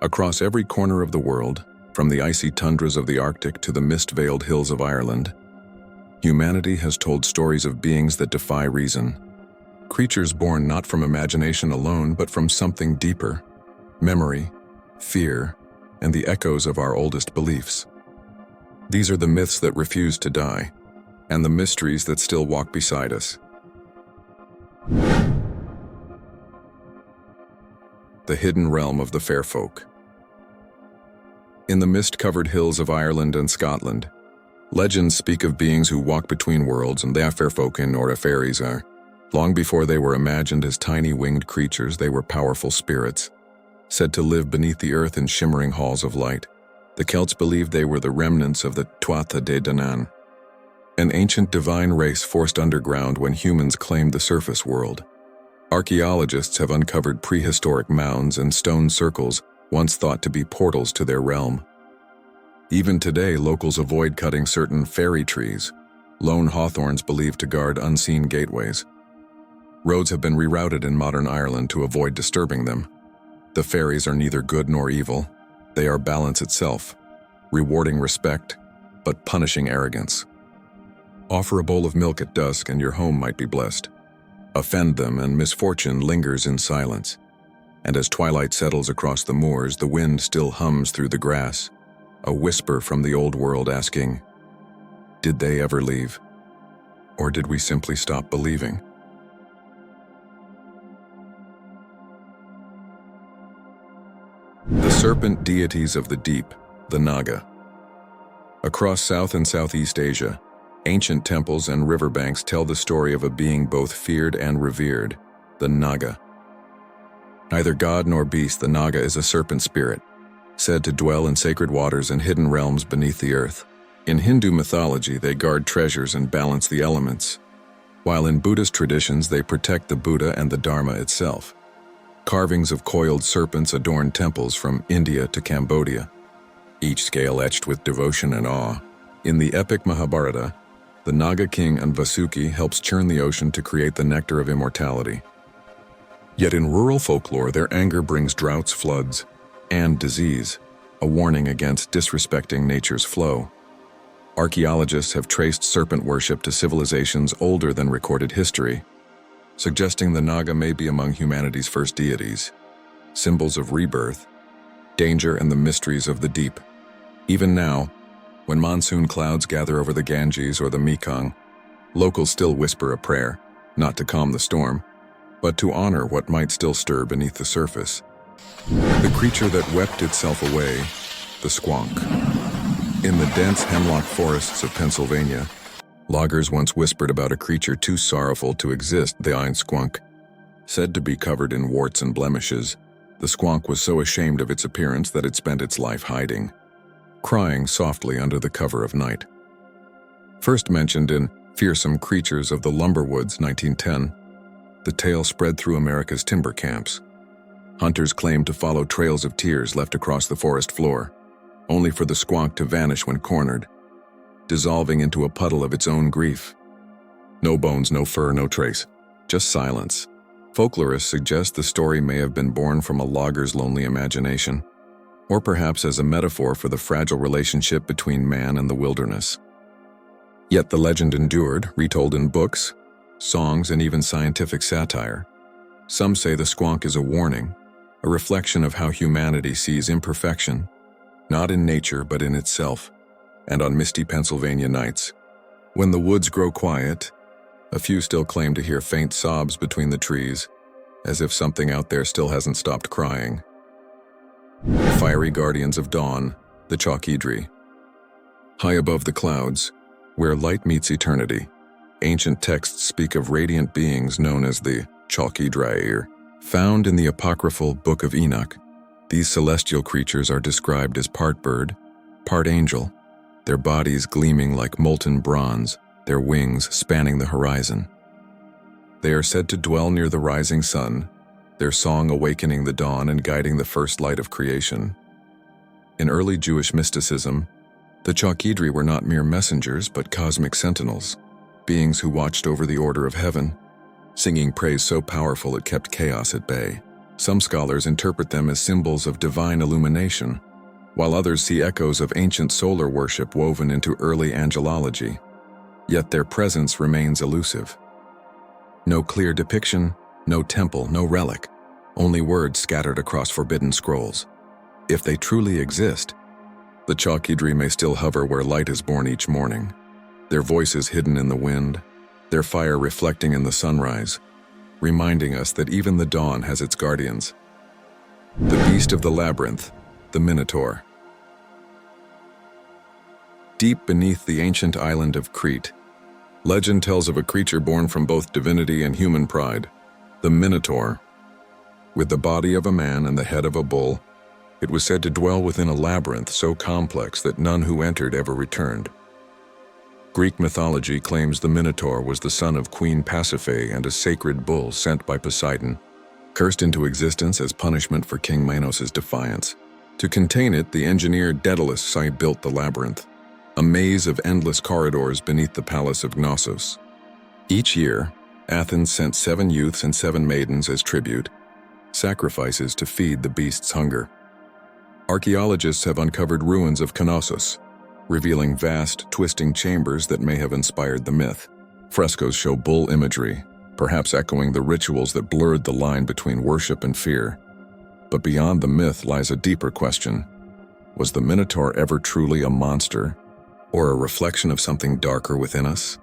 Across every corner of the world, from the icy tundras of the Arctic to the mist-veiled hills of Ireland, humanity has told stories of beings that defy reason. Creatures born not from imagination alone, but from something deeper: memory, fear, and the echoes of our oldest beliefs. These are the myths that refuse to die, and the mysteries that still walk beside us. The hidden realm of the fair folk. In the mist-covered hills of Ireland and Scotland, legends speak of beings who walk between worlds, and they are fair folk or fairies are. Long before they were imagined as tiny winged creatures, they were powerful spirits, said to live beneath the earth in shimmering halls of light. The Celts believed they were the remnants of the Tuatha Dé Danann, an ancient divine race forced underground when humans claimed the surface world. Archaeologists have uncovered prehistoric mounds and stone circles once thought to be portals to their realm. Even today, locals avoid cutting certain fairy trees, lone hawthorns believed to guard unseen gateways. Roads have been rerouted in modern Ireland to avoid disturbing them. The fairies are neither good nor evil. They are balance itself, rewarding respect, but punishing arrogance. Offer a bowl of milk at dusk and your home might be blessed. Offend them and misfortune lingers in silence. And as twilight settles across the moors, the wind still hums through the grass, a whisper from the old world asking, did they ever leave? Or did we simply stop believing? The serpent deities of the deep, the Naga. Across South and Southeast Asia, ancient temples and riverbanks tell the story of a being both feared and revered, the Naga. Neither god nor beast, the Naga is a serpent spirit, said to dwell in sacred waters and hidden realms beneath the earth. In Hindu mythology, they guard treasures and balance the elements, while in Buddhist traditions they protect the Buddha and the Dharma itself. Carvings of coiled serpents adorn temples from India to Cambodia, each scale etched with devotion and awe. In the epic Mahabharata, the Naga king Vasuki helps churn the ocean to create the nectar of immortality. Yet in rural folklore, their anger brings droughts, floods, and disease, a warning against disrespecting nature's flow. Archaeologists have traced serpent worship to civilizations older than recorded history, suggesting the Naga may be among humanity's first deities, symbols of rebirth, danger, and the mysteries of the deep. Even now, when monsoon clouds gather over the Ganges or the Mekong, locals still whisper a prayer, not to calm the storm, but to honor what might still stir beneath the surface. The creature that wept itself away, the Squonk. In the dense hemlock forests of Pennsylvania, loggers once whispered about a creature too sorrowful to exist, the Squonk. Said to be covered in warts and blemishes, the Squonk was so ashamed of its appearance that it spent its life hiding, crying softly under the cover of night. First mentioned in Fearsome Creatures of the Lumberwoods, 1910, the tale spread through America's timber camps. Hunters claimed to follow trails of tears left across the forest floor, only for the Squonk to vanish when cornered, dissolving into a puddle of its own grief. No bones, no fur, no trace, just silence. Folklorists suggest the story may have been born from a logger's lonely imagination, or perhaps as a metaphor for the fragile relationship between man and the wilderness. Yet the legend endured, retold in books, songs, and even scientific satire. Some say the Squonk is a warning, a reflection of how humanity sees imperfection, not in nature but in itself. And on misty Pennsylvania nights, when the woods grow quiet, a few still claim to hear faint sobs between the trees, as if something out there still hasn't stopped crying. Fiery guardians of dawn, the Chalkydri. High above the clouds, where light meets eternity, ancient texts speak of radiant beings known as the Chalkydri. Found in the apocryphal Book of Enoch, these celestial creatures are described as part bird, part angel, their bodies gleaming like molten bronze, their wings spanning the horizon. They are said to dwell near the rising sun, their song awakening the dawn and guiding the first light of creation. In early Jewish mysticism, the Chalkydri were not mere messengers but cosmic sentinels, beings who watched over the order of heaven, singing praise so powerful it kept chaos at bay. Some scholars interpret them as symbols of divine illumination, while others see echoes of ancient solar worship woven into early angelology. Yet their presence remains elusive. No clear depiction, no temple, no relic, only words scattered across forbidden scrolls. If they truly exist, the Chalkydri may still hover where light is born each morning, their voices hidden in the wind, their fire reflecting in the sunrise, reminding us that even the dawn has its guardians. The beast of the labyrinth, the Minotaur. Deep beneath the ancient island of Crete, legend tells of a creature born from both divinity and human pride, the Minotaur. With the body of a man and the head of a bull, it was said to dwell within a labyrinth so complex that none who entered ever returned. Greek mythology claims the Minotaur was the son of Queen Pasiphae and a sacred bull sent by Poseidon, cursed into existence as punishment for King Minos' defiance. To contain it, the engineer Daedalus built the labyrinth, a maze of endless corridors beneath the palace of Knossos. Each year, Athens sent 7 youths and 7 maidens as tribute, sacrifices to feed the beast's hunger. Archaeologists have uncovered ruins of Knossos, revealing vast, twisting chambers that may have inspired the myth. Frescoes show bull imagery, perhaps echoing the rituals that blurred the line between worship and fear. But beyond the myth lies a deeper question. Was the Minotaur ever truly a monster, or a reflection of something darker within us?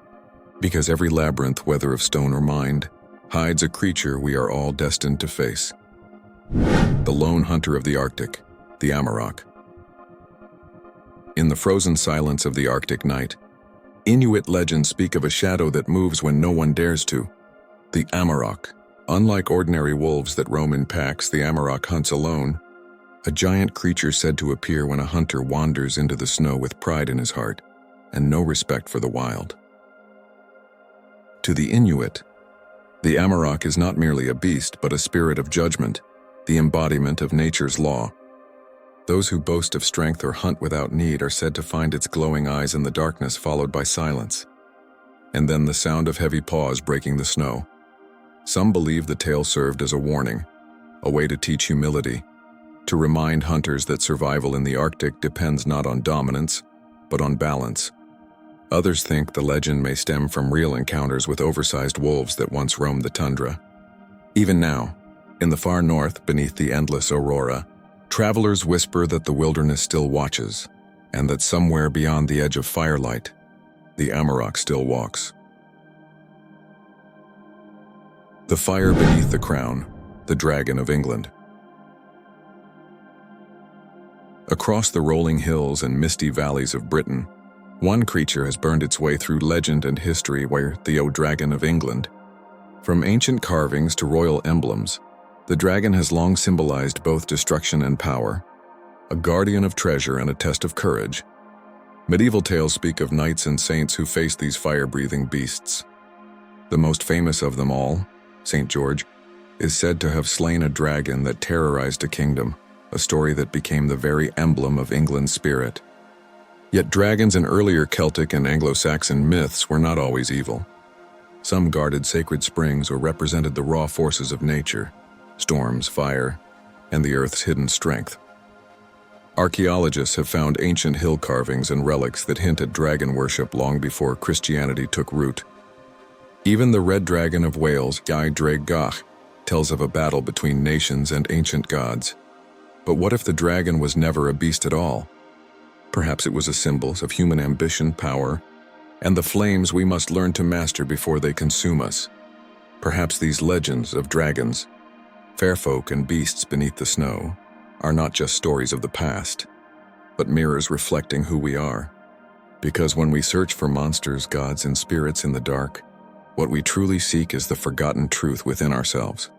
Because every labyrinth, whether of stone or mind, hides a creature we are all destined to face. The lone hunter of the Arctic, the Amarok. In the frozen silence of the Arctic night, Inuit legends speak of a shadow that moves when no one dares to. The Amarok. Unlike ordinary wolves that roam in packs, the Amarok hunts alone, a giant creature said to appear when a hunter wanders into the snow with pride in his heart and no respect for the wild. To the Inuit, the Amarok is not merely a beast but a spirit of judgment, the embodiment of nature's law. Those who boast of strength or hunt without need are said to find its glowing eyes in the darkness, followed by silence, and then the sound of heavy paws breaking the snow. Some believe the tale served as a warning, a way to teach humility, to remind hunters that survival in the Arctic depends not on dominance, but on balance. Others think the legend may stem from real encounters with oversized wolves that once roamed the tundra. Even now, in the far north beneath the endless aurora, travelers whisper that the wilderness still watches, and that somewhere beyond the edge of firelight, the Amarok still walks. The fire beneath the crown, the dragon of England. Across the rolling hills and misty valleys of Britain, one creature has burned its way through legend and history, where the Dragon of England. From ancient carvings to royal emblems, the dragon has long symbolized both destruction and power, a guardian of treasure and a test of courage. Medieval tales speak of knights and saints who faced these fire-breathing beasts. The most famous of them all, St. George, is said to have slain a dragon that terrorized a kingdom, a story that became the very emblem of England's spirit. Yet dragons in earlier Celtic and Anglo-Saxon myths were not always evil. Some guarded sacred springs or represented the raw forces of nature, storms, fire, and the earth's hidden strength. Archaeologists have found ancient hill carvings and relics that hint at dragon worship long before Christianity took root. Even the red dragon of Wales, Gai Dreg Gach, tells of a battle between nations and ancient gods. But what if the dragon was never a beast at all? Perhaps it was a symbol of human ambition, power, and the flames we must learn to master before they consume us. Perhaps these legends of dragons, fair folk and beasts beneath the snow, are not just stories of the past, but mirrors reflecting who we are. Because when we search for monsters, gods, and spirits in the dark, what we truly seek is the forgotten truth within ourselves.